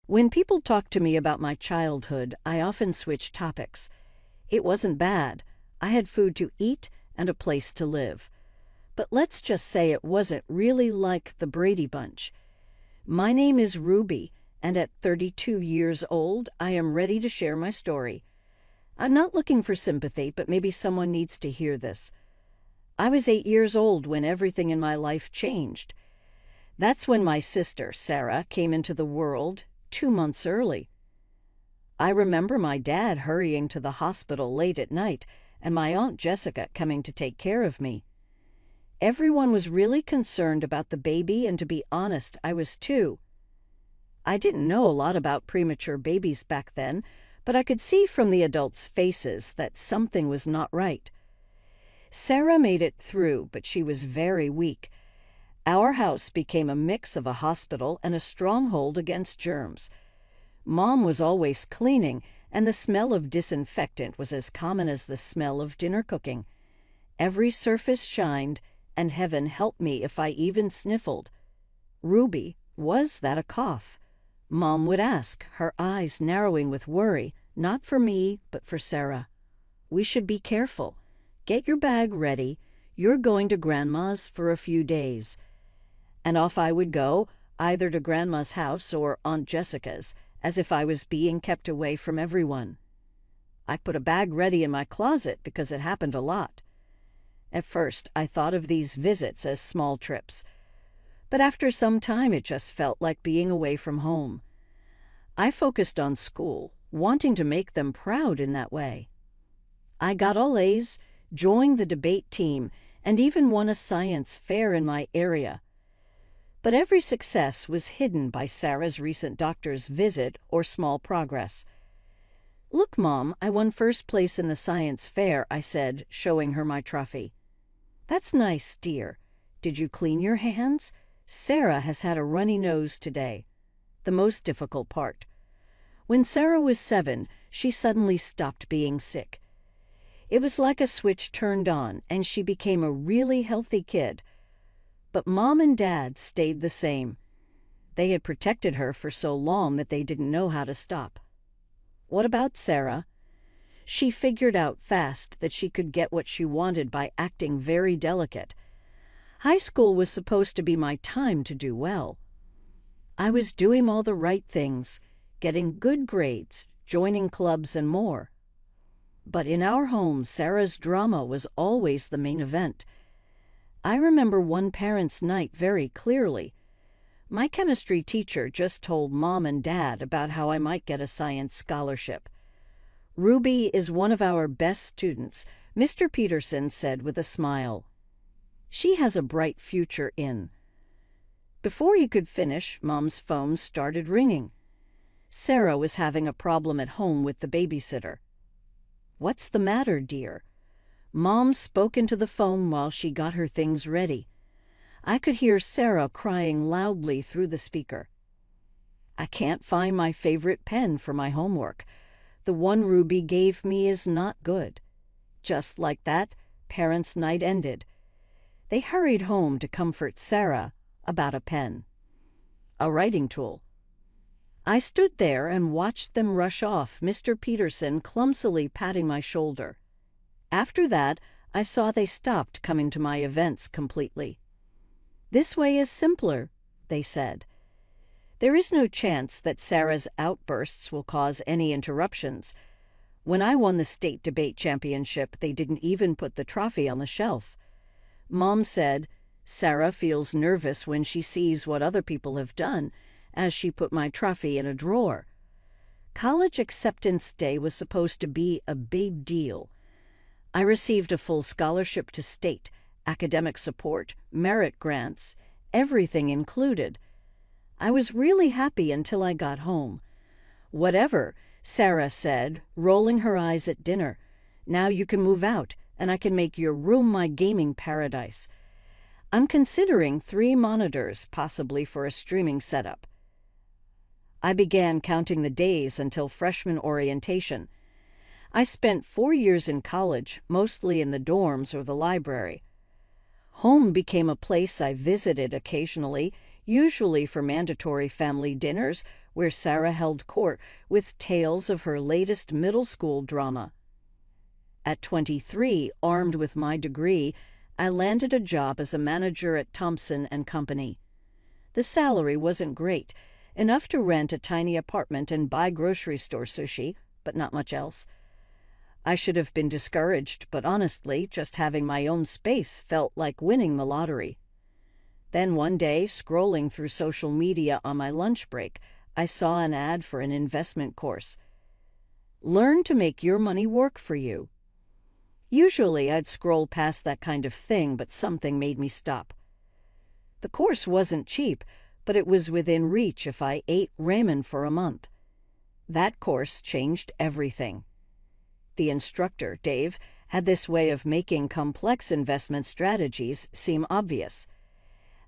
When people talk to me about my childhood, I often switch topics. It wasn't bad. I had food to eat and a place to live. But let's just say it wasn't really like the Brady Bunch. My name is Ruby, and at 32 years old, I am ready to share my story. I'm not looking for sympathy, but maybe someone needs to hear this. I was 8 years old when everything in my life changed. That's when my sister, Sarah, came into the world 2 months early. I remember my dad hurrying to the hospital late at night and my Aunt Jessica coming to take care of me. Everyone was really concerned about the baby, and to be honest, I was too. I didn't know a lot about premature babies back then, but I could see from the adults' faces that something was not right. Sarah made it through, but she was very weak. Our house became a mix of a hospital and a stronghold against germs. Mom was always cleaning, and the smell of disinfectant was as common as the smell of dinner cooking. Every surface shined, and heaven help me if I even sniffled. "Ruby, was that a cough?" Mom would ask, her eyes narrowing with worry, not for me, but for Sarah. "We should be careful. Get your bag ready. You're going to Grandma's for a few days." And off I would go, either to Grandma's house or Aunt Jessica's, as if I was being kept away from everyone. I put a bag ready in my closet because it happened a lot. At first, I thought of these visits as small trips, but after some time it just felt like being away from home. I focused on school, wanting to make them proud in that way. I got all A's, joined the debate team, and even won a science fair in my area. But every success was hidden by Sarah's recent doctor's visit or small progress. "Look, Mom, I won first place in the science fair," I said, showing her my trophy. "That's nice, dear. Did you clean your hands? Sarah has had a runny nose today." The most difficult part. When Sarah was 7, she suddenly stopped being sick. It was like a switch turned on, and she became a really healthy kid. But Mom and Dad stayed the same. They had protected her for so long that they didn't know how to stop. What about Sarah? She figured out fast that she could get what she wanted by acting very delicate. High school was supposed to be my time to do well. I was doing all the right things, getting good grades, joining clubs, and more. But in our home, Sarah's drama was always the main event. I remember one parents' night very clearly. My chemistry teacher just told Mom and Dad about how I might get a science scholarship. "Ruby is one of our best students," Mr. Peterson said with a smile. "She has a bright future in." Before he could finish, Mom's phone started ringing. Sarah was having a problem at home with the babysitter. "What's the matter, dear?" Mom spoke into the phone while she got her things ready. I could hear Sarah crying loudly through the speaker. "I can't find my favorite pen for my homework. The one Ruby gave me is not good." Just like that, parents' night ended. They hurried home to comfort Sarah about a pen, a writing tool. I stood there and watched them rush off, Mr. Peterson clumsily patting my shoulder. After that, I saw they stopped coming to my events completely. "This way is simpler," they said. There is no chance that Sarah's outbursts will cause any interruptions. When I won the state debate championship, they didn't even put the trophy on the shelf. Mom said, "Sarah feels nervous when she sees what other people have done," as she put my trophy in a drawer. College acceptance day was supposed to be a big deal. I received a full scholarship to state, academic support, merit grants, everything included. I was really happy until I got home. "Whatever," Sarah said, rolling her eyes at dinner. "Now you can move out, and I can make your room my gaming paradise. I'm considering 3 monitors, possibly for a streaming setup." I began counting the days until freshman orientation. I spent 4 years in college, mostly in the dorms or the library. Home became a place I visited occasionally, usually for mandatory family dinners where Sarah held court with tales of her latest middle school drama. At 23, armed with my degree, I landed a job as a manager at Thompson & Company. The salary wasn't great, enough to rent a tiny apartment and buy grocery store sushi, but not much else. I should have been discouraged, but honestly, just having my own space felt like winning the lottery. Then one day, scrolling through social media on my lunch break, I saw an ad for an investment course. Learn to make your money work for you. Usually I'd scroll past that kind of thing, but something made me stop. The course wasn't cheap, but it was within reach if I ate ramen for a month. That course changed everything. The instructor, Dave, had this way of making complex investment strategies seem obvious.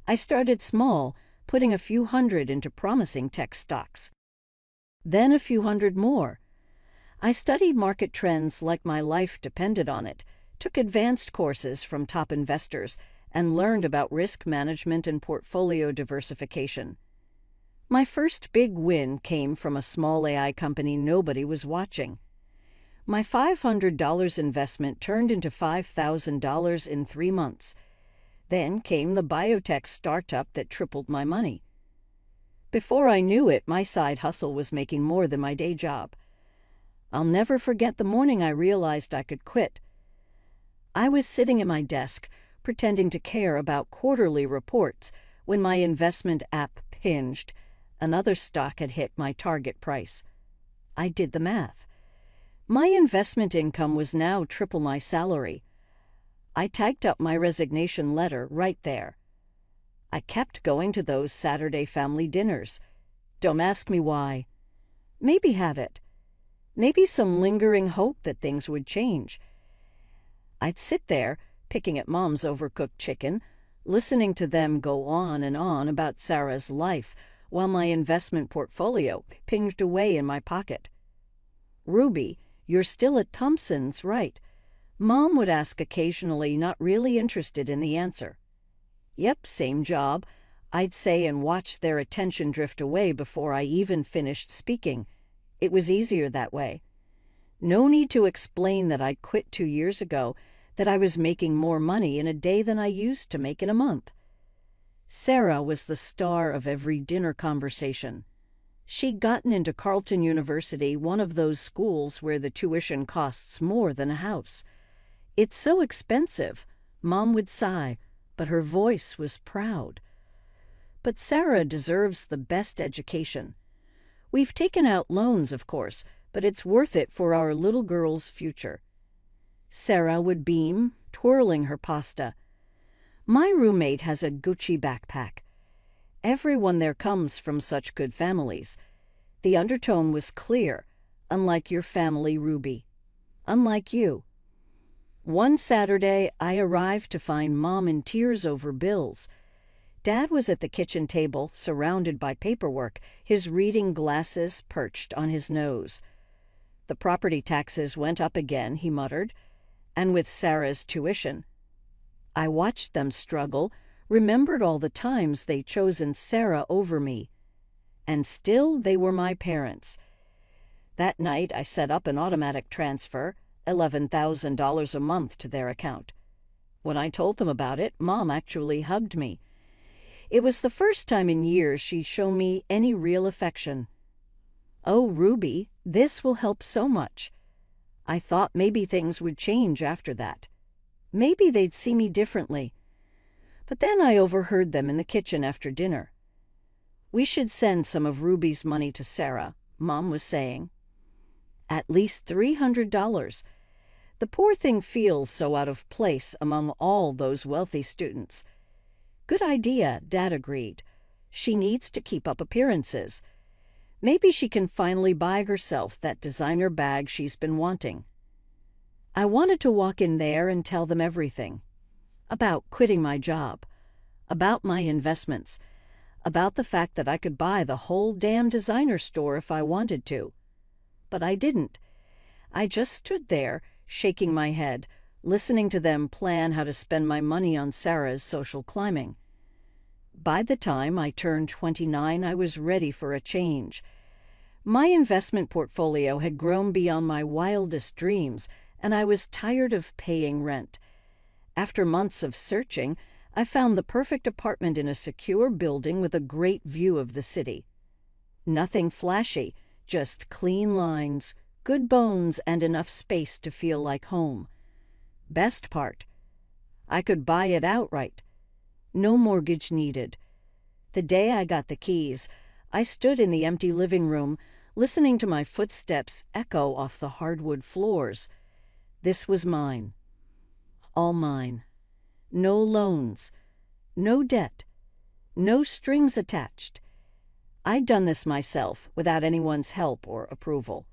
I started small, putting a few hundred into promising tech stocks. Then a few hundred more. I studied market trends like my life depended on it, took advanced courses from top investors, and learned about risk management and portfolio diversification. My first big win came from a small AI company nobody was watching. My $500 investment turned into $5,000 in 3 months. Then came the biotech startup that tripled my money. Before I knew it, my side hustle was making more than my day job. I'll never forget the morning I realized I could quit. I was sitting at my desk, pretending to care about quarterly reports, when my investment app pinged. Another stock had hit my target price. I did the math. My investment income was now triple my salary. I typed up my resignation letter right there. I kept going to those Saturday family dinners. Don't ask me why. Maybe habit. Maybe some lingering hope that things would change. I'd sit there, picking at Mom's overcooked chicken, listening to them go on and on about Sarah's life, while my investment portfolio pinged away in my pocket. Ruby, you're still at Thompson's, right? Mom would ask occasionally, not really interested in the answer. Yep, same job, I'd say, and watch their attention drift away before I even finished speaking. It was easier that way. No need to explain that I'd quit 2 years ago, that I was making more money in a day than I used to make in a month. Sarah was the star of every dinner conversation. She'd gotten into Carleton University, one of those schools where the tuition costs more than a house. It's so expensive, Mom would sigh, but her voice was proud. But Sarah deserves the best education. We've taken out loans, of course, but it's worth it for our little girl's future. Sarah would beam, twirling her pasta. My roommate has a Gucci backpack. Everyone there comes from such good families. The undertone was clear, unlike your family, Ruby. Unlike you. One Saturday, I arrived to find Mom in tears over bills. Dad was at the kitchen table, surrounded by paperwork, his reading glasses perched on his nose. The property taxes went up again, he muttered, and with Sarah's tuition. I watched them struggle, remembered all the times they'd chosen Sarah over me. And still they were my parents. That night I set up an automatic transfer, $11,000 a month to their account. When I told them about it, Mom actually hugged me. It was the first time in years she'd shown me any real affection. Oh, Ruby, this will help so much. I thought maybe things would change after that. Maybe they'd see me differently. But then I overheard them in the kitchen after dinner. We should send some of Ruby's money to Sarah, Mom was saying. At least $300. The poor thing feels so out of place among all those wealthy students. Good idea, Dad agreed. She needs to keep up appearances. Maybe she can finally buy herself that designer bag she's been wanting. I wanted to walk in there and tell them everything. About quitting my job. About my investments. About the fact that I could buy the whole damn designer store if I wanted to. But I didn't. I just stood there, shaking my head, listening to them plan how to spend my money on Sarah's social climbing. By the time I turned 29, I was ready for a change. My investment portfolio had grown beyond my wildest dreams, and I was tired of paying rent. After months of searching, I found the perfect apartment in a secure building with a great view of the city. Nothing flashy, just clean lines, good bones, and enough space to feel like home. Best part, I could buy it outright. No mortgage needed. The day I got the keys, I stood in the empty living room, listening to my footsteps echo off the hardwood floors. This was mine. All mine. No loans. No debt. No strings attached. I'd done this myself, without anyone's help or approval.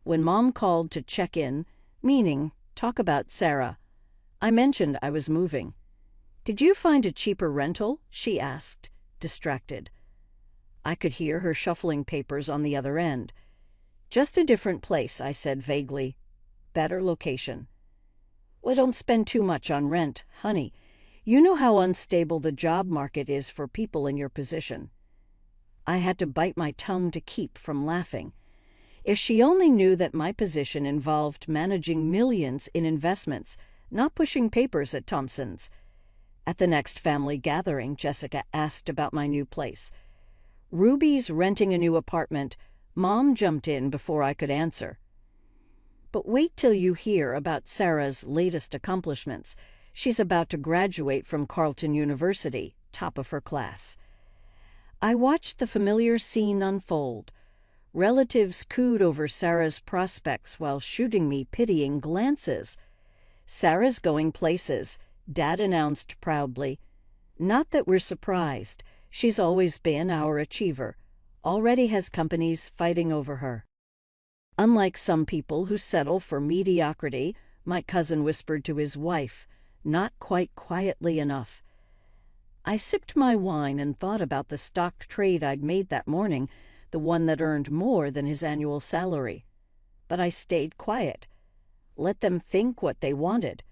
When Mom called to check in, meaning talk about Sarah, I mentioned I was moving. "Did you find a cheaper rental?" she asked, distracted. I could hear her shuffling papers on the other end. "Just a different place," I said vaguely. "Better location." "Well, don't spend too much on rent, honey. You know how unstable the job market is for people in your position." I had to bite my tongue to keep from laughing. If she only knew that my position involved managing millions in investments, not pushing papers at Thompson's. At the next family gathering, Jessica asked about my new place. "Ruby's renting a new apartment." Mom jumped in before I could answer. "But wait till you hear about Sarah's latest accomplishments. She's about to graduate from Carleton University, top of her class." I watched the familiar scene unfold. Relatives cooed over Sarah's prospects while shooting me pitying glances. "Sarah's going places," Dad announced proudly. "Not that we're surprised. She's always been our achiever. Already has companies fighting over her." "Unlike some people who settle for mediocrity," my cousin whispered to his wife, not quite quietly enough. I sipped my wine and thought about the stock trade I'd made that morning, the one that earned more than his annual salary. But I stayed quiet. Let them think what they wanted.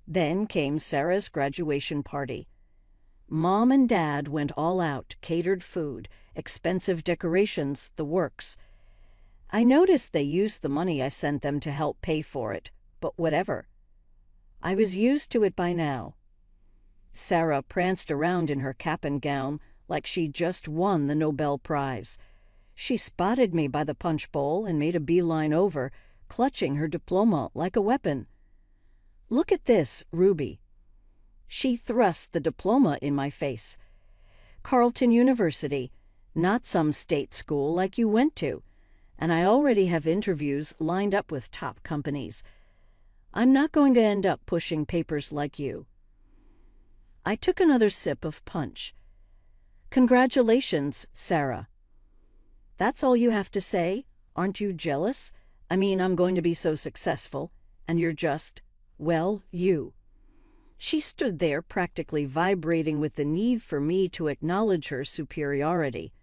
Then came Sarah's graduation party. Mom and Dad went all out, catered food, expensive decorations, the works. I noticed they used the money I sent them to help pay for it, but whatever. I was used to it by now. Sarah pranced around in her cap and gown like she'd just won the Nobel Prize. She spotted me by the punch bowl and made a beeline over, clutching her diploma like a weapon. "Look at this, Ruby." She thrust the diploma in my face. "Carleton University, not some state school like you went to. And I already have interviews lined up with top companies. I'm not going to end up pushing papers like you." I took another sip of punch. "Congratulations, Sarah." "That's all you have to say? Aren't you jealous? I mean, I'm going to be so successful, and you're just, well, you." She stood there practically vibrating with the need for me to acknowledge her superiority.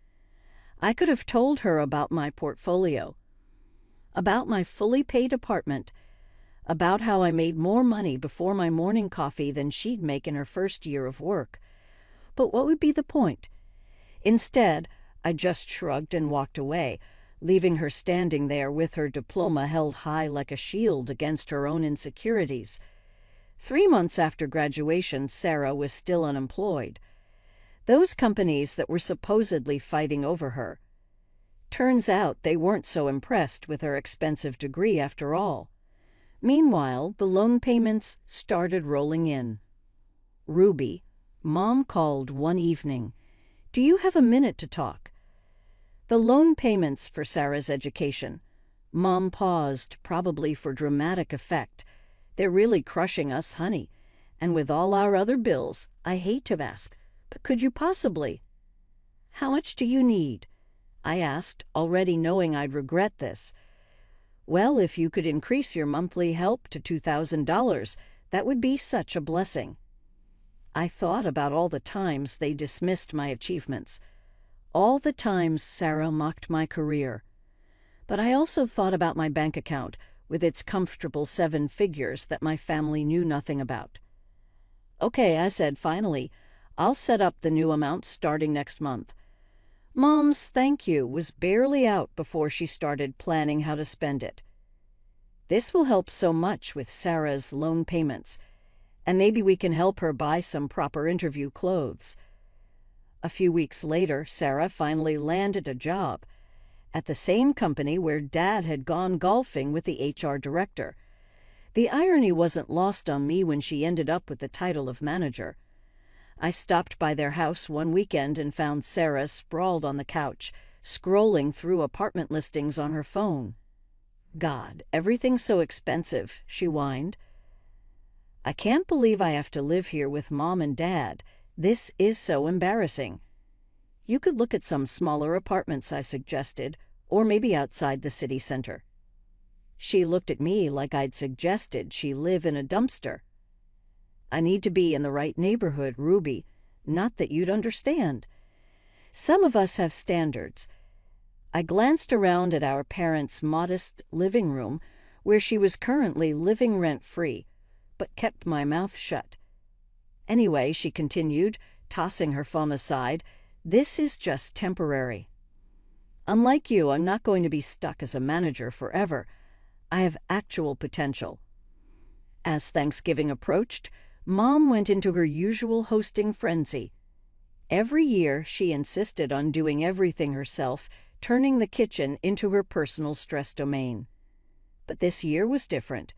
I could have told her about my portfolio, about my fully paid apartment, about how I made more money before my morning coffee than she'd make in her first year of work. But what would be the point? Instead, I just shrugged and walked away, leaving her standing there with her diploma held high like a shield against her own insecurities. 3 months after graduation, Sarah was still unemployed. Those companies that were supposedly fighting over her. Turns out they weren't so impressed with her expensive degree after all. Meanwhile, the loan payments started rolling in. "Ruby," Mom called one evening. "Do you have a minute to talk?" "The loan payments for Sarah's education." Mom paused, probably for dramatic effect. "They're really crushing us, honey. And with all our other bills, I hate to ask, but could you possibly—" "How much do you need?" I asked, already knowing I'd regret this. "Well, if you could increase your monthly help to $2,000, that would be such a blessing." I thought about all the times they dismissed my achievements, all the times Sarah mocked my career. But I also thought about my bank account, with its comfortable 7 figures that my family knew nothing about. "Okay," I said finally, "I'll set up the new amount starting next month." Mom's thank you was barely out before she started planning how to spend it. This will help so much with Sarah's loan payments, and maybe we can help her buy some proper interview clothes. A few weeks later, Sarah finally landed a job at the same company where Dad had gone golfing with the HR director. The irony wasn't lost on me when she ended up with the title of manager. I stopped by their house one weekend and found Sarah sprawled on the couch, scrolling through apartment listings on her phone. "God, everything's so expensive," she whined. "I can't believe I have to live here with Mom and Dad. This is so embarrassing." "You could look at some smaller apartments," I suggested, "or maybe outside the city center." She looked at me like I'd suggested she live in a dumpster. "I need to be in the right neighborhood, Ruby. Not that you'd understand. Some of us have standards." I glanced around at our parents' modest living room, where she was currently living rent-free, but kept my mouth shut. "Anyway," she continued, tossing her phone aside, "this is just temporary. Unlike you, I'm not going to be stuck as a manager forever. I have actual potential." As Thanksgiving approached, Mom went into her usual hosting frenzy. Every year, she insisted on doing everything herself, turning the kitchen into her personal stress domain. But this year was different.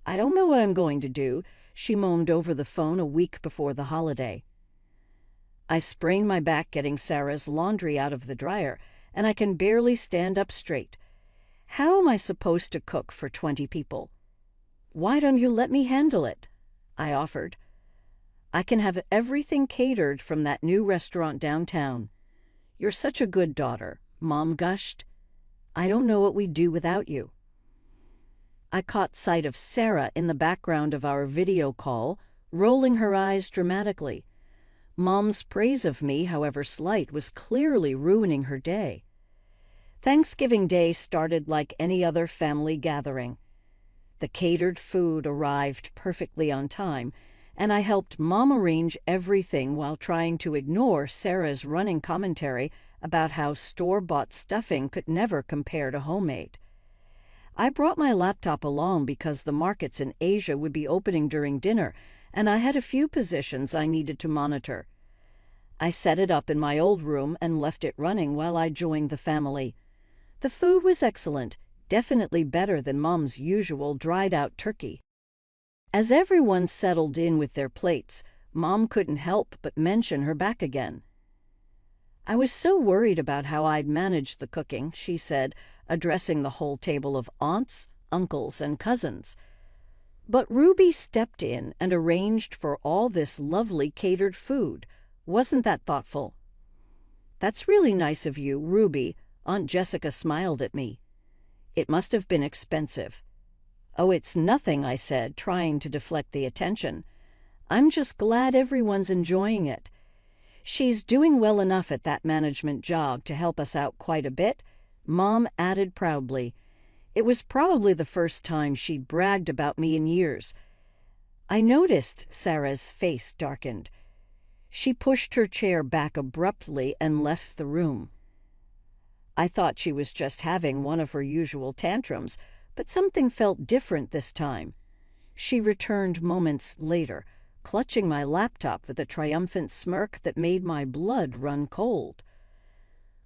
"I don't know what I'm going to do," she moaned over the phone a week before the holiday. I sprained my back getting Sarah's laundry out of the dryer, and I can barely stand up straight. How am I supposed to cook for 20 people? "Why don't you let me handle it?" I offered. "I can have everything catered from that new restaurant downtown." "You're such a good daughter," Mom gushed. "I don't know what we'd do without you." I caught sight of Sarah in the background of our video call, rolling her eyes dramatically. Mom's praise of me, however slight, was clearly ruining her day. Thanksgiving Day started like any other family gathering. The catered food arrived perfectly on time, and I helped Mom arrange everything while trying to ignore Sarah's running commentary about how store-bought stuffing could never compare to homemade. I brought my laptop along because the markets in Asia would be opening during dinner, and I had a few positions I needed to monitor. I set it up in my old room and left it running while I joined the family. The food was excellent, definitely better than Mom's usual dried-out turkey. As everyone settled in with their plates, Mom couldn't help but mention her back again. "I was so worried about how I'd manage the cooking," she said, addressing the whole table of aunts, uncles, and cousins. "But Ruby stepped in and arranged for all this lovely catered food. Wasn't that thoughtful?" "That's really nice of you, Ruby." Aunt Jessica smiled at me. "It must have been expensive." "Oh, it's nothing," I said, trying to deflect the attention. "I'm just glad everyone's enjoying it. She's doing well enough at that management job to help us out quite a bit," Mom added proudly. It was probably the first time she'd bragged about me in years. I noticed Sarah's face darkened. She pushed her chair back abruptly and left the room. I thought she was just having one of her usual tantrums, but something felt different this time. She returned moments later, clutching my laptop with a triumphant smirk that made my blood run cold.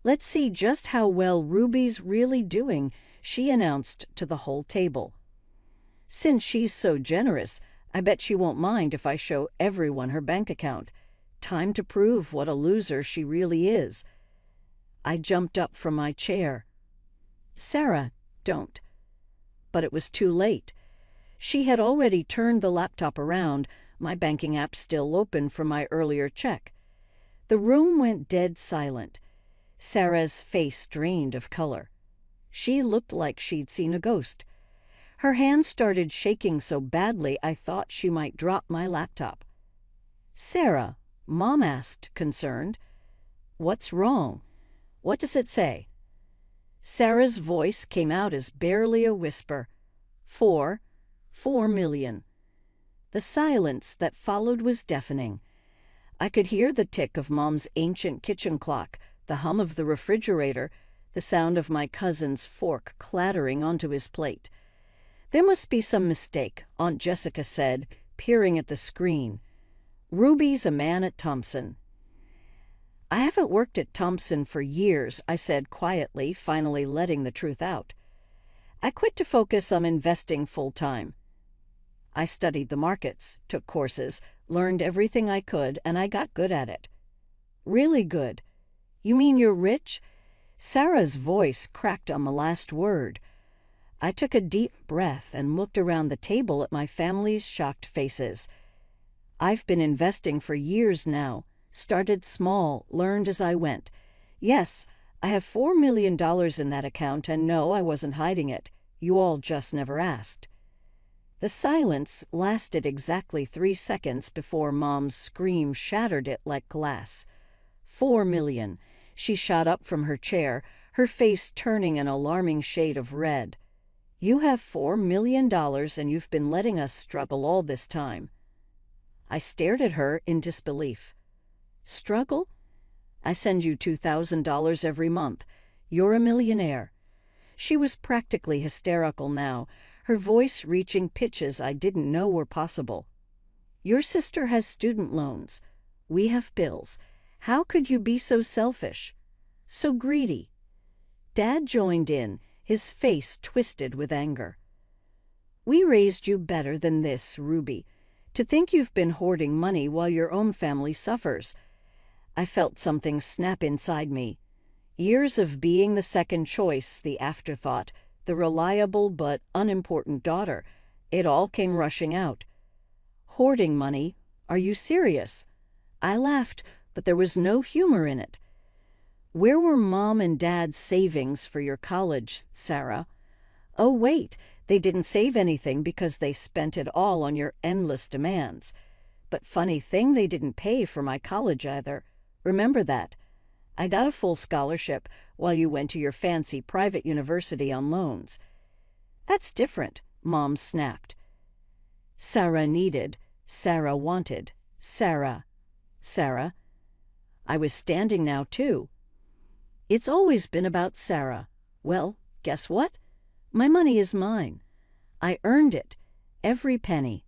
"Let's see just how well Ruby's really doing," she announced to the whole table. "Since she's so generous, I bet she won't mind if I show everyone her bank account. Time to prove what a loser she really is." I jumped up from my chair. "Sarah, don't." But it was too late. She had already turned the laptop around, my banking app still open from my earlier check. The room went dead silent. Sarah's face drained of color. She looked like she'd seen a ghost. Her hands started shaking so badly I thought she might drop my laptop. "Sarah," Mom asked, concerned. "What's wrong? What does it say?" Sarah's voice came out as barely a whisper. 4 million. The silence that followed was deafening. I could hear the tick of Mom's ancient kitchen clock, the hum of the refrigerator, the sound of my cousin's fork clattering onto his plate. "There must be some mistake," Aunt Jessica said, peering at the screen. "Ruby's a man at Thompson." "I haven't worked at Thompson for years," I said quietly, finally letting the truth out. "I quit to focus on investing full-time. I studied the markets, took courses, learned everything I could, and I got good at it." "Really good? You mean you're rich?" Sarah's voice cracked on the last word. I took a deep breath and looked around the table at my family's shocked faces. "I've been investing for years now. Started small, learned as I went. Yes, I have $4 million in that account, and no, I wasn't hiding it. You all just never asked." The silence lasted exactly 3 seconds before Mom's scream shattered it like glass. "4 million. She shot up from her chair, her face turning an alarming shade of red. "You have $4 million and you've been letting us struggle all this time." I stared at her in disbelief. "Struggle? I send you $2,000 every month. You're a millionaire." She was practically hysterical now, her voice reaching pitches I didn't know were possible. "Your sister has student loans. We have bills. How could you be so selfish? So greedy?" Dad joined in, his face twisted with anger. "We raised you better than this, Ruby. To think you've been hoarding money while your own family suffers." I felt something snap inside me. Years of being the second choice, the afterthought, the reliable but unimportant daughter, it all came rushing out. "Hoarding money? Are you serious?" I laughed, but there was no humor in it. "Where were Mom and Dad's savings for your college, Sarah?" "Oh, wait, they didn't save anything because they spent it all on your endless demands. But funny thing, they didn't pay for my college either. Remember that. I got a full scholarship while you went to your fancy private university on loans." "That's different," Mom snapped. Sarah needed, Sarah wanted, Sarah. I was standing now, too. "It's always been about Sarah. Well, guess what? My money is mine. I earned it, every penny."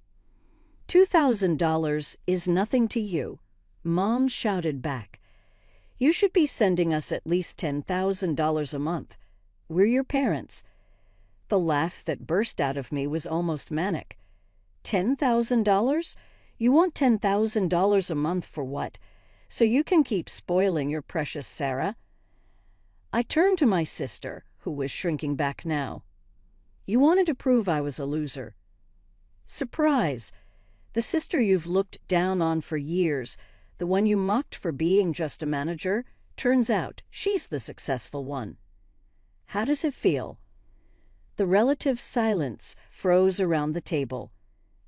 $2,000 is nothing to you," Mom shouted back. "You should be sending us at least $10,000 a month. We're your parents." The laugh that burst out of me was almost manic. $10,000? You want $10,000 a month for what? So you can keep spoiling your precious Sarah? I turned to my sister, who was shrinking back now. "You wanted to prove I was a loser." Surprise! The sister you've looked down on for years, the one you mocked for being just a manager, turns out she's the successful one. How does it feel? The relative silence froze around the table,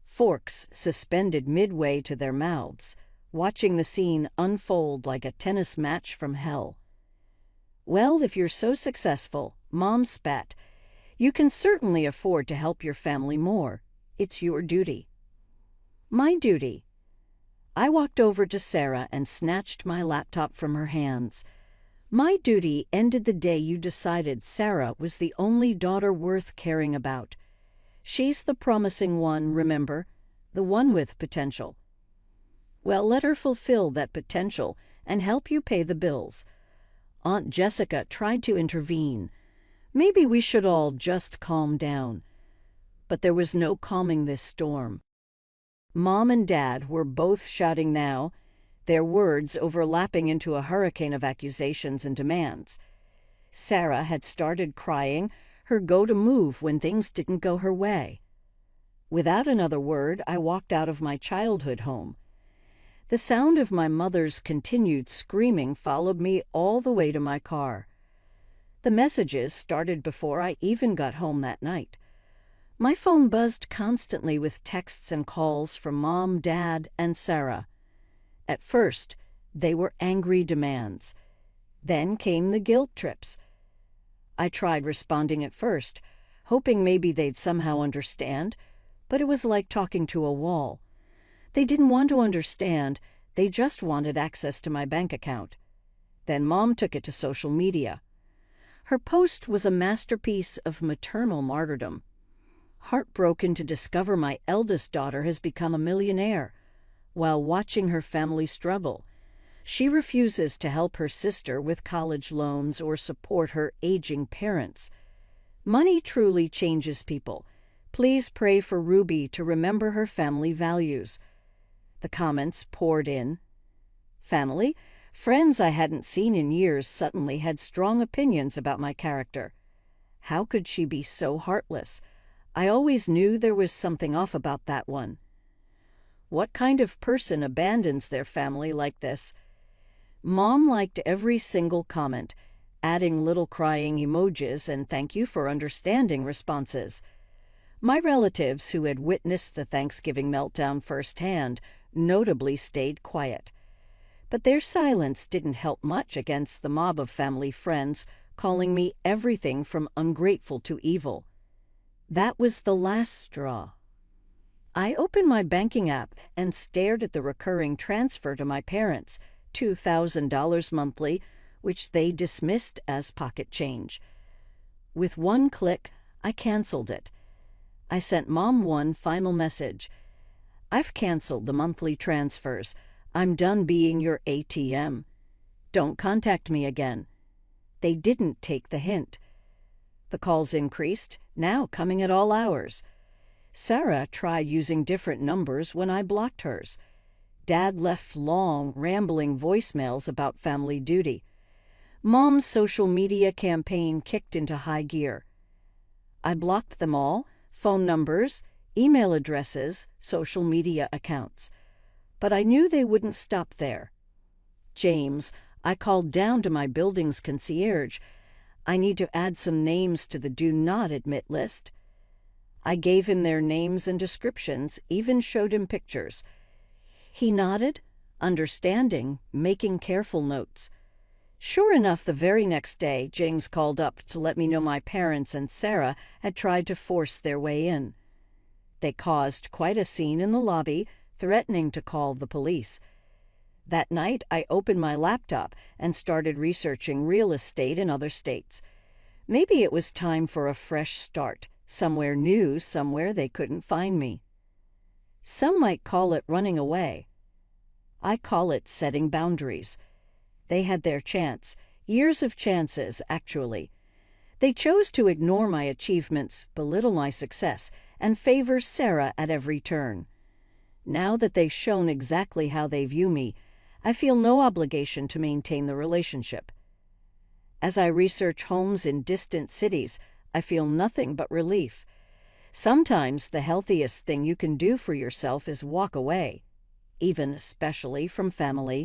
forks suspended midway to their mouths, watching the scene unfold like a tennis match from hell. "Well, if you're so successful," Mom spat, "you can certainly afford to help your family more. It's your duty." "My duty." I walked over to Sarah and snatched my laptop from her hands. "My duty ended the day you decided Sarah was the only daughter worth caring about. She's the promising one, remember? The one with potential. Well, let her fulfill that potential and help you pay the bills." Aunt Jessica tried to intervene. "Maybe we should all just calm down." But there was no calming this storm. Mom and Dad were both shouting now, their words overlapping into a hurricane of accusations and demands. Sarah had started crying, her go-to move when things didn't go her way. Without another word, I walked out of my childhood home. The sound of my mother's continued screaming followed me all the way to my car. The messages started before I even got home that night. My phone buzzed constantly with texts and calls from Mom, Dad, and Sarah. At first, they were angry demands. Then came the guilt trips. I tried responding at first, hoping maybe they'd somehow understand, but it was like talking to a wall. They didn't want to understand, they just wanted access to my bank account. Then Mom took it to social media. Her post was a masterpiece of maternal martyrdom. Heartbroken to discover my eldest daughter has become a millionaire, while watching her family struggle. She refuses to help her sister with college loans or support her aging parents. Money truly changes people. Please pray for Ruby to remember her family values. The comments poured in. Family, friends I hadn't seen in years suddenly had strong opinions about my character. How could she be so heartless? I always knew there was something off about that one. What kind of person abandons their family like this? Mom liked every single comment, adding little crying emojis and thank you for understanding responses. My relatives who had witnessed the Thanksgiving meltdown firsthand notably stayed quiet. But their silence didn't help much against the mob of family friends calling me everything from ungrateful to evil. That was the last straw. I opened my banking app and stared at the recurring transfer to my parents, $2,000 monthly, which they dismissed as pocket change. With one click, I canceled it. I sent Mom one final message. I've canceled the monthly transfers. I'm done being your ATM. Don't contact me again. They didn't take the hint. The calls increased, now coming at all hours. Sarah tried using different numbers when I blocked hers. Dad left long, rambling voicemails about family duty. Mom's social media campaign kicked into high gear. I blocked them all, phone numbers, email addresses, social media accounts. But I knew they wouldn't stop there. James, I called down to my building's concierge. I need to add some names to the do not admit list. I gave him their names and descriptions, even showed him pictures. He nodded, understanding, making careful notes. Sure enough, the very next day, James called up to let me know my parents and Sarah had tried to force their way in. They caused quite a scene in the lobby, threatening to call the police. That night, I opened my laptop and started researching real estate in other states. Maybe it was time for a fresh start, somewhere new, somewhere they couldn't find me. Some might call it running away. I call it setting boundaries. They had their chance, years of chances, actually. They chose to ignore my achievements, belittle my success, and favor Sarah at every turn. Now that they've shown exactly how they view me, I feel no obligation to maintain the relationship. As I research homes in distant cities, I feel nothing but relief. Sometimes the healthiest thing you can do for yourself is walk away, even especially from family.